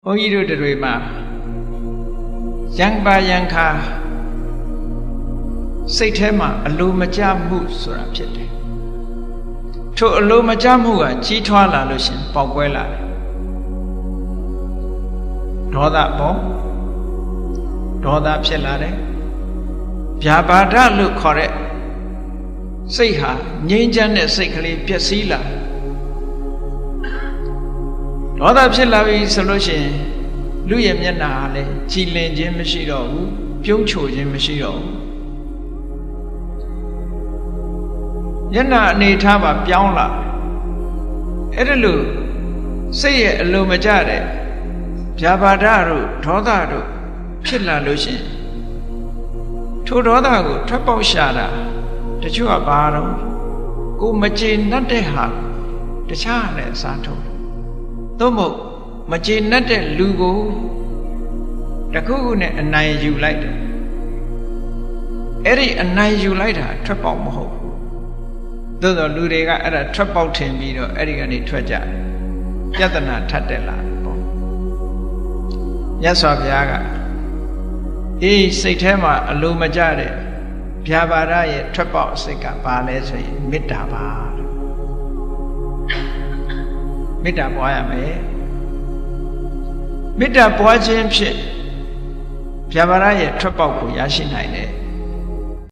ဘုန်းကြီးတို့တွေမှာယံပါယံခါစိတ်ထဲမှာအလိုမကျမှုဆိုတာဖြစ်တယ်ထိုအလိုမကျမှုကကြီးထွားလာလို့ရှင်ပေါက်ကွဲလာတယ်ဒေါသပေါ့ဒေါသဖြစ်လာတယ်ဗျာပါဒလို့ခေါ်တဲ့စိတ်ဟာငြိမ်းချမ်းတဲ့စိတ်ကလေးပျက်စီးလာဒေါသဖြစ်လာပြီဆိုလို့ရှိရင်လူရဲ့မျက်နှာဟာလည်းကြည်လင်ခြင်းမရှိတော့ဘူးပြုံးချိုခြင်းမရှိတော့ဘူးမျက်နှာအနေထားမှာပြောင်းလာအဲ့ဒါလို့စိတ်ရဲ့အလိုမကျတဲ့ဗျာပါဒတို့ဒေါသတို့ဖြစ်လာလို့ရှိရင်ထိုဒေါသကိုထွက်ပေါက်ရှာတာတချို့ကဘာတော့ကိုမကျေနပ်တဲ့ဟာတခြားနဲ့အစားထိုးသို့မဟုတ်မကျေနပ်တဲ့လူကိုတခုခုနဲ့အနိုင်ယူလိုက်တယ်အဲ့ဒီအနိုင်ယူလိုက်တာထွက်ပေါက်မဟုတ်ဘူးသို့တော့လူတွေကအဲ့ဒါထွက်ပေါက်ထင်ပြီးတော့အဲ့ဒီကနေထွက်ကြပြဿနာထပ်တက်လာတယ်ပေါ့မြတ်စွာဘုရားကအေးစိတ်ထဲမှာအလိုမကျတဲ့ဗျာပါဒရဲ့ထွက်ပေါက်စိတ်ကဘာလဲဆိုရင်မေတ္တာပါမေတ္တာပွားရမယ်မေတ္တာပွားခြင်းဖြင့်ဗျာပါဒရဲ့ထွက်ပေါက်ကိုရရှိနိုင်တယ်